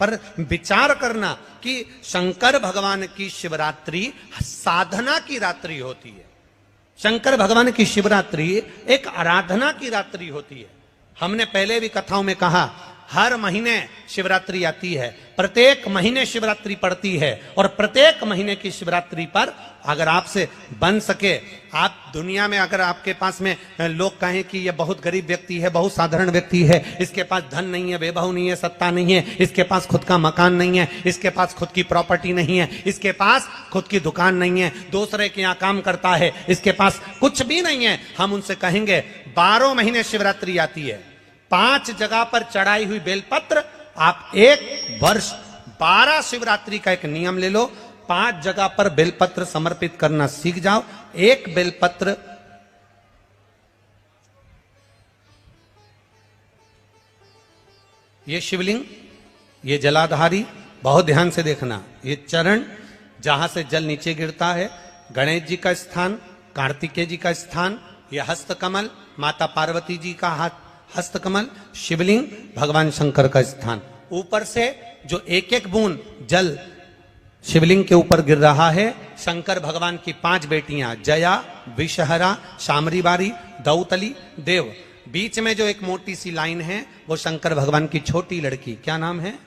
पर विचार करना कि शंकर भगवान की शिवरात्रि साधना की रात्रि होती है। शंकर भगवान की शिवरात्रि एक आराधना की रात्रि होती है। हमने पहले भी कथाओं में कहा, हर महीने शिवरात्रि आती है, प्रत्येक महीने शिवरात्रि पड़ती है, और प्रत्येक महीने की शिवरात्रि पर अगर आपसे बन सके, आप दुनिया में अगर आपके पास में लोग कहें कि यह बहुत गरीब व्यक्ति है, बहुत साधारण व्यक्ति है, इसके पास धन नहीं है, वैभव नहीं है, सत्ता नहीं है, इसके पास खुद का मकान नहीं है, इसके पास खुद की प्रॉपर्टी नहीं है, इसके पास खुद की दुकान नहीं है, दूसरे के यहाँ काम करता है, इसके पास कुछ भी नहीं है, हम उनसे कहेंगे 12 महीने शिवरात्रि आती है, 5 जगह पर चढ़ाई हुई बेलपत्र, आप एक वर्ष 12 शिवरात्रि का एक नियम ले लो, 5 जगह पर बेलपत्र समर्पित करना सीख जाओ। एक बेलपत्र ये शिवलिंग, ये जलाधारी, बहुत ध्यान से देखना, ये चरण जहां से जल नीचे गिरता है, गणेश जी का स्थान, कार्तिकेय जी का स्थान, यह हस्तकमल माता पार्वती जी का हाथ हस्तकमल, शिवलिंग भगवान शंकर का स्थान। ऊपर से जो एक एक बूंद जल शिवलिंग के ऊपर गिर रहा है, शंकर भगवान की 5 बेटियां जया, विषहरा, शामरीबारी, दौतली, देव। बीच में जो एक मोटी सी लाइन है वो शंकर भगवान की छोटी लड़की, क्या नाम है?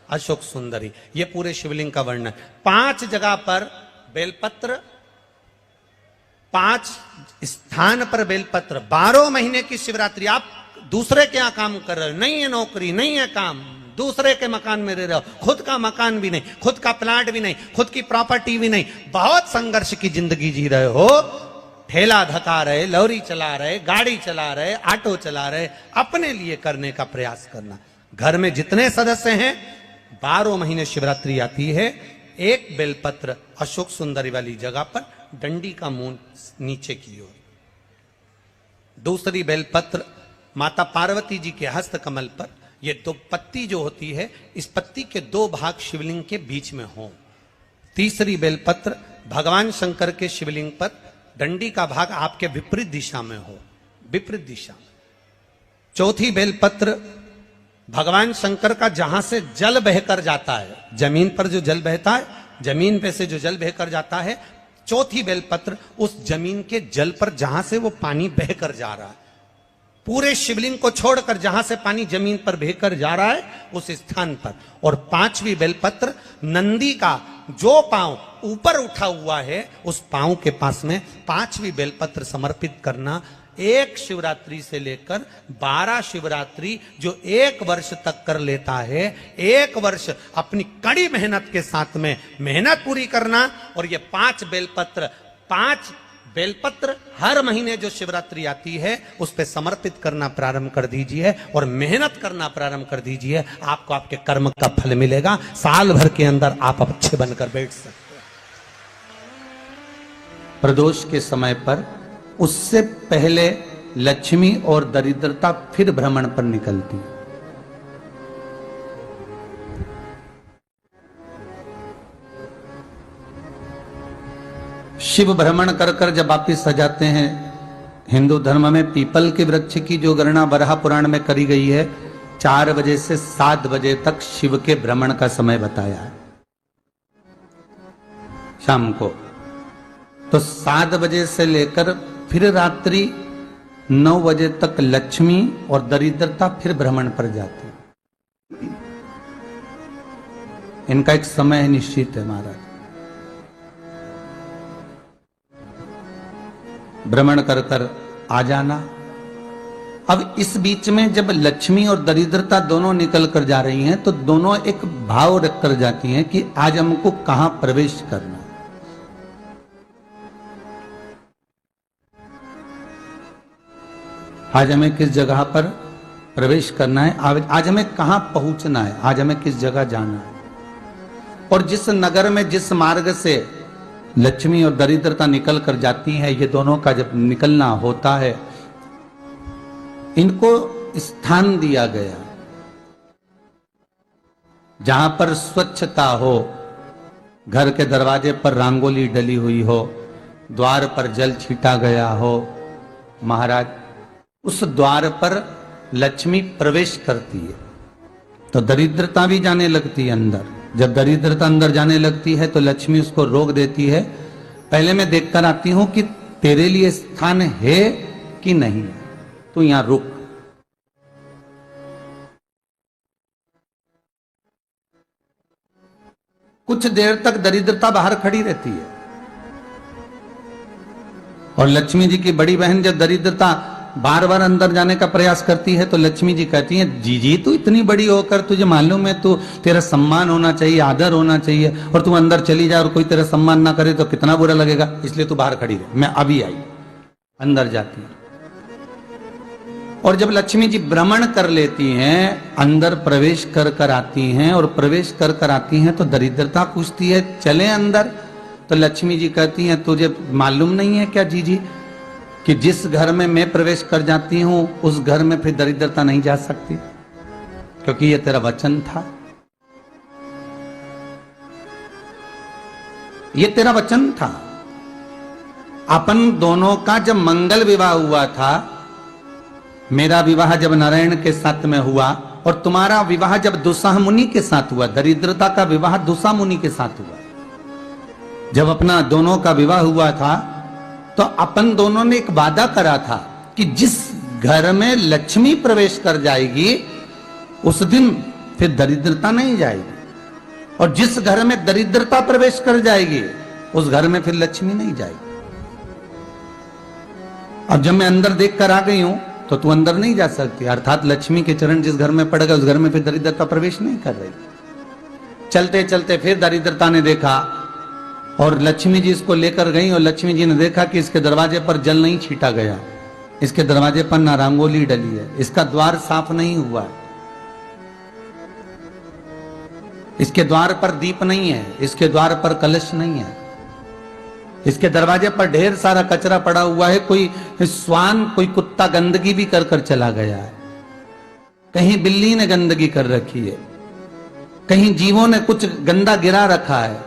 अशोक सुंदरी। ये पूरे शिवलिंग का वर्णन। 5 जगह पर बेलपत्र, 5 स्थान पर बेलपत्र, 12 महीने की शिवरात्रि। आप दूसरे के यहां काम कर रहे हो, नहीं है नौकरी, नहीं है काम, दूसरे के मकान में रह रहे हो, खुद का मकान भी नहीं, खुद का प्लाट भी नहीं, खुद की प्रॉपर्टी भी नहीं, बहुत संघर्ष की जिंदगी जी रहे हो, ठेला धका रहे, लौरी चला रहे, गाड़ी चला रहे, ऑटो चला रहे, अपने लिए करने का प्रयास करना। घर में जितने सदस्य हैं, 12 महीने शिवरात्रि आती है, एक बेलपत्र अशोक सुंदरी वाली जगह पर, डंडी का मुंह नीचे की ओर। दूसरी बेलपत्र माता पार्वती जी के हस्त कमल पर, ये 2 पत्ती जो होती है, इस पत्ती के 2 भाग शिवलिंग के बीच में हो। तीसरी बेलपत्र भगवान शंकर के शिवलिंग पर, डंडी का भाग आपके विपरीत दिशा में हो, विपरीत दिशा में। चौथी बेलपत्र भगवान शंकर का जहां से जल बहकर जाता है, जमीन पर जो जल बहता है, जमीन पे से जो जल बहकर जाता है, चौथी बेलपत्र उस जमीन के जल पर जहां से वो पानी बहकर जा रहा है, पूरे शिवलिंग को छोड़कर जहां से पानी जमीन पर बहकर जा रहा है उस स्थान पर। और 5वीं बेलपत्र नंदी का जो पांव ऊपर उठा हुआ है, उस पांव के पास में 5वीं बेलपत्र समर्पित करना। एक शिवरात्रि से लेकर 12 शिवरात्रि जो 1 वर्ष तक कर लेता है, 1 वर्ष अपनी कड़ी मेहनत के साथ में मेहनत पूरी करना। और ये 5 बेलपत्र हर महीने जो शिवरात्रि आती है उस पे समर्पित करना प्रारंभ कर दीजिए और मेहनत करना प्रारंभ कर दीजिए। आपको आपके कर्म का फल मिलेगा। साल भर के अंदर आप अच्छे बनकर बैठ सकते हैं। प्रदोष के समय पर, उससे पहले लक्ष्मी और दरिद्रता फिर भ्रमण पर निकलती है। शिव भ्रमण कर कर जब वापिस आ जाते हैं, हिंदू धर्म में पीपल के वृक्ष की जो गणना वराह पुराण में करी गई है, 4 बजे से 7 बजे तक शिव के भ्रमण का समय बताया है शाम को। तो 7 बजे से लेकर फिर रात्रि 9 बजे तक लक्ष्मी और दरिद्रता फिर भ्रमण पर जाती है। इनका एक समय निश्चित है महाराज। भ्रमण कर कर आ जाना। अब इस बीच में जब लक्ष्मी और दरिद्रता दोनों निकल कर जा रही हैं, तो दोनों एक भाव रख कर जाती हैं कि आज हमको कहां प्रवेश करना। आज हमें किस जगह पर प्रवेश करना है, आज हमें कहां पहुंचना है, आज हमें किस जगह जाना है। और जिस नगर में जिस मार्ग से लक्ष्मी और दरिद्रता निकल कर जाती है, ये दोनों का जब निकलना होता है, इनको स्थान दिया गया जहां पर स्वच्छता हो, घर के दरवाजे पर रंगोली डली हुई हो, द्वार पर जल छीटा गया हो। महाराज, उस द्वार पर लक्ष्मी प्रवेश करती है। तो दरिद्रता भी जाने लगती है अंदर। जब दरिद्रता अंदर जाने लगती है तो लक्ष्मी उसको रोक देती है। पहले मैं देखकर आती हूं कि तेरे लिए स्थान है कि नहीं है, तू यहां रुक। कुछ देर तक दरिद्रता बाहर खड़ी रहती है और लक्ष्मी जी की बड़ी बहन जब दरिद्रता बार बार अंदर जाने का प्रयास करती है तो लक्ष्मी जी कहती हैं, जीजी तू इतनी बड़ी होकर तुझे मालूम है तू तेरा सम्मान होना चाहिए, आदर होना चाहिए, और तू अंदर चली जाए और कोई तेरा सम्मान ना करे तो कितना बुरा लगेगा, इसलिए तू बाहर खड़ी रहे। मैं अभी आई। अंदर जाती है और जब लक्ष्मी जी भ्रमण कर लेती हैं, अंदर प्रवेश कर कर आती हैं और प्रवेश कर कर आती हैं तो दरिद्रता पूछती है चले अंदर। तो लक्ष्मी जी कहती हैं, तुझे मालूम नहीं है क्या जीजी कि जिस घर में मैं प्रवेश कर जाती हूं उस घर में फिर दरिद्रता नहीं जा सकती, क्योंकि यह तेरा वचन था, यह तेरा वचन था। अपन दोनों का जब मंगल विवाह हुआ था, मेरा विवाह जब नारायण के साथ में हुआ और तुम्हारा विवाह जब दुस्साह मुनि के साथ हुआ, दरिद्रता का विवाह दुस्साह मुनि के साथ हुआ। जब अपना दोनों का विवाह हुआ था तो अपन दोनों ने एक वादा करा था कि जिस घर में लक्ष्मी प्रवेश कर जाएगी उस दिन फिर दरिद्रता नहीं जाएगी, और जिस घर में दरिद्रता प्रवेश कर जाएगी उस घर में फिर लक्ष्मी नहीं जाएगी। अब जब मैं अंदर देख कर आ गई हूं तो तू अंदर नहीं जा सकती, अर्थात लक्ष्मी के चरण जिस घर में पड़ गए उस घर में फिर दरिद्रता प्रवेश नहीं कर रही। चलते चलते फिर दरिद्रता ने देखा और लक्ष्मी जी इसको लेकर गई और लक्ष्मी जी ने देखा कि इसके दरवाजे पर जल नहीं छीटा गया, इसके दरवाजे पर ना रंगोली डली है, इसका द्वार साफ नहीं हुआ है, इसके द्वार पर दीप नहीं है, इसके द्वार पर कलश नहीं है, इसके दरवाजे पर ढेर सारा कचरा पड़ा हुआ है, कोई स्वान कोई कुत्ता गंदगी भी कर कर चला गया है, कहीं बिल्ली ने गंदगी कर रखी है, कहीं जीवों ने कुछ गंदा गिरा रखा है।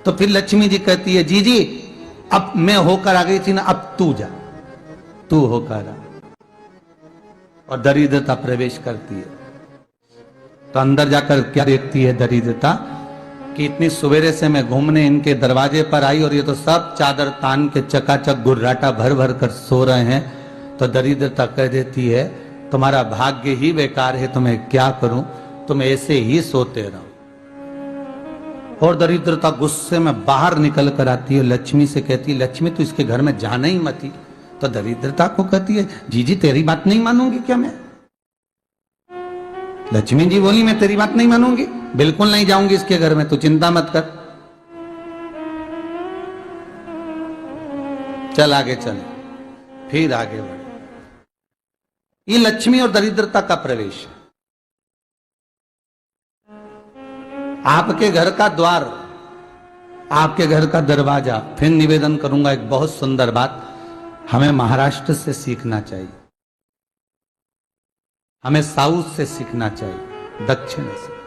तो फिर लक्ष्मी जी कहती है, जी अब मैं होकर आ गई थी ना, अब तू जा, तू होकर आ। और दरिद्रता प्रवेश करती है। तो अंदर जाकर क्या देखती है दरिद्रता कि इतनी सवेरे से मैं घूमने इनके दरवाजे पर आई और ये तो सब चादर तान के चकाचक गुर्राटा भर भर कर सो रहे हैं। तो दरिद्रता कह देती है, तुम्हारा भाग्य ही बेकार है, तुम्हें क्या करूं, तुम ऐसे ही सोते रहो। और दरिद्रता गुस्से में बाहर निकल कर आती है, लक्ष्मी से कहती है, लक्ष्मी तू इसके घर में जाना ही मत ही। तो दरिद्रता को कहती है, जी तेरी बात नहीं मानूंगी क्या मैं? लक्ष्मी जी बोली, मैं तेरी बात नहीं मानूंगी, बिल्कुल नहीं जाऊंगी इसके घर में, तू चिंता मत कर, चल आगे चल। फिर आगे बढ़े। ये लक्ष्मी और दरिद्रता का प्रवेश है। आपके घर का द्वार, आपके घर का दरवाजा। फिर निवेदन करूंगा एक बहुत सुंदर बात, हमें महाराष्ट्र से सीखना चाहिए, हमें साउथ से सीखना चाहिए, दक्षिण से।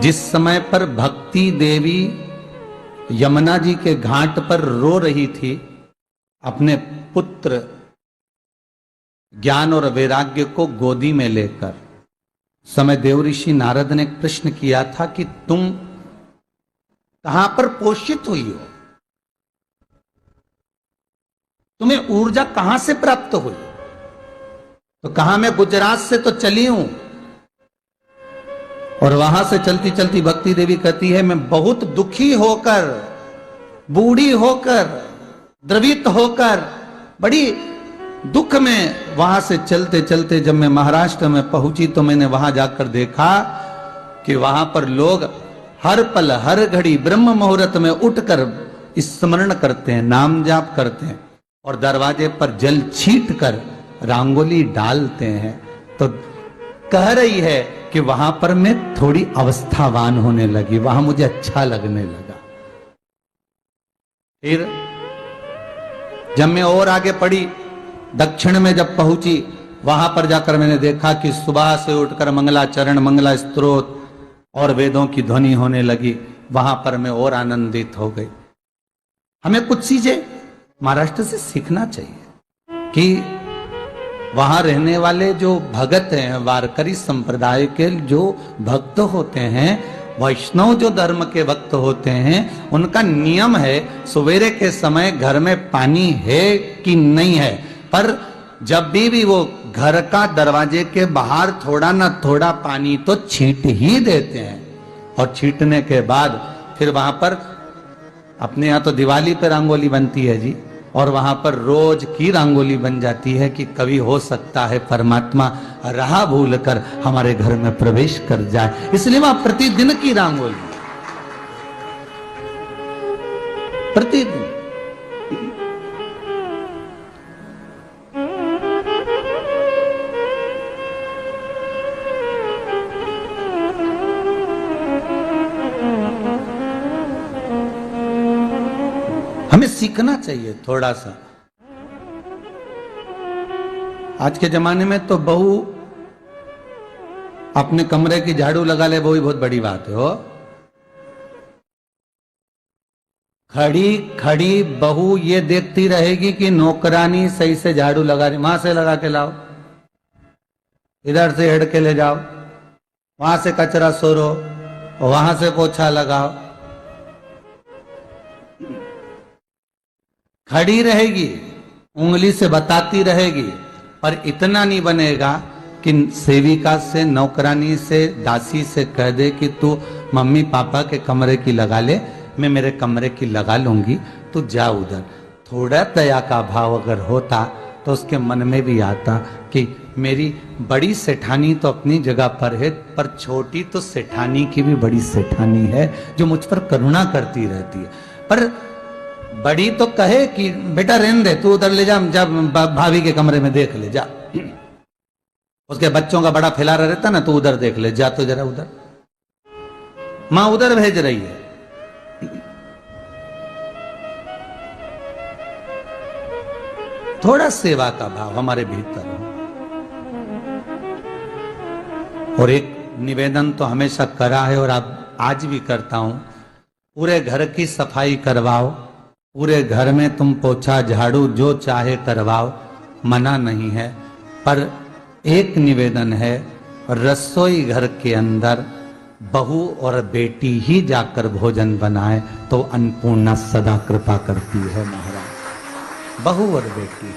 जिस समय पर भक्ति देवी यमुना जी के घाट पर रो रही थी अपने पुत्र ज्ञान और वैराग्य को गोदी में लेकर, समय देवऋषि नारद ने प्रश्न किया था कि तुम कहां पर पोषित हुई हो, तुम्हें ऊर्जा कहां से प्राप्त हुई? तो कहा, मैं गुजरात से तो चली हूं। और वहां से चलती चलती भक्ति देवी कहती है, मैं बहुत दुखी होकर, बूढ़ी होकर, द्रवित होकर, बड़ी दुख में वहां से चलते चलते जब मैं महाराष्ट्र में पहुंची तो मैंने वहां जाकर देखा कि वहां पर लोग हर पल हर घड़ी ब्रह्म मुहूर्त में उठकर स्मरण करते हैं, नाम जाप करते हैं और दरवाजे पर जल छीट कर रंगोली डालते हैं। तो कह रही है कि वहां पर मैं थोड़ी अवस्थावान होने लगी, वहां मुझे अच्छा लगने लगा। फिर जब मैं और आगे पड़ी, दक्षिण में जब पहुंची, वहां पर जाकर मैंने देखा कि सुबह से उठकर मंगलाचरण, मंगला स्तोत्र और वेदों की ध्वनि होने लगी। वहां पर मैं और आनंदित हो गई। हमें कुछ चीजें महाराष्ट्र से सीखना चाहिए कि वहां रहने वाले जो भगत हैं, वारकरी संप्रदाय के जो भक्त होते हैं, वैष्णव जो धर्म के भक्त होते हैं, उनका नियम है सवेरे के समय घर में पानी है कि नहीं है, पर जब भी वो घर का दरवाजे के बाहर थोड़ा ना थोड़ा पानी तो छींट ही देते हैं। और छींटने के बाद फिर वहां पर, अपने यहां तो दिवाली पे रंगोली बनती है जी, और वहां पर रोज की रंगोली बन जाती है कि कभी हो सकता है परमात्मा राह भूल कर हमारे घर में प्रवेश कर जाए, इसलिए वहां प्रतिदिन की रंगोली, प्रतिदिन। हमें सीखना चाहिए थोड़ा सा। आज के जमाने में तो बहू अपने कमरे की झाड़ू लगा ले, वो ही बहुत बड़ी बात है। हो खड़ी खड़ी बहू ये देखती रहेगी कि नौकरानी सही से झाड़ू लगा रही, वहां से लगा के लाओ, इधर से हेड के ले जाओ, वहां से कचरा सोरो, वहां से पोछा लगाओ। खड़ी रहेगी, उंगली से बताती रहेगी, पर इतना नहीं बनेगा कि सेविका से, नौकरानी से, दासी से कह दे कि तू मम्मी पापा के कमरे की लगा ले, मैं मेरे कमरे की लगा लूंगी, तू जा उधर। थोड़ा दया का भाव अगर होता तो उसके मन में भी आता कि मेरी बड़ी सेठानी तो अपनी जगह पर है, पर छोटी तो सेठानी की भी बड़ी सेठानी है जो मुझ पर करुणा करती रहती है। पर बड़ी तो कहे कि बेटा रहने दे, तू उधर ले जा, जब भाभी के कमरे में देख ले जा, उसके बच्चों का बड़ा फैलारा रहता ना, तू उधर देख ले जा, तो जरा उधर, मां उधर भेज रही है। थोड़ा सेवा का भाव हमारे भीतर हो। और एक निवेदन तो हमेशा करा है और अब आज भी करता हूं, पूरे घर की सफाई करवाओ, पूरे घर में तुम पोछा झाड़ू जो चाहे करवाओ, मना नहीं है, पर एक निवेदन है, रसोई घर के अंदर बहू और बेटी ही जाकर भोजन बनाए तो अन्नपूर्णा सदा कृपा करती है महाराज। बहू और बेटी ही।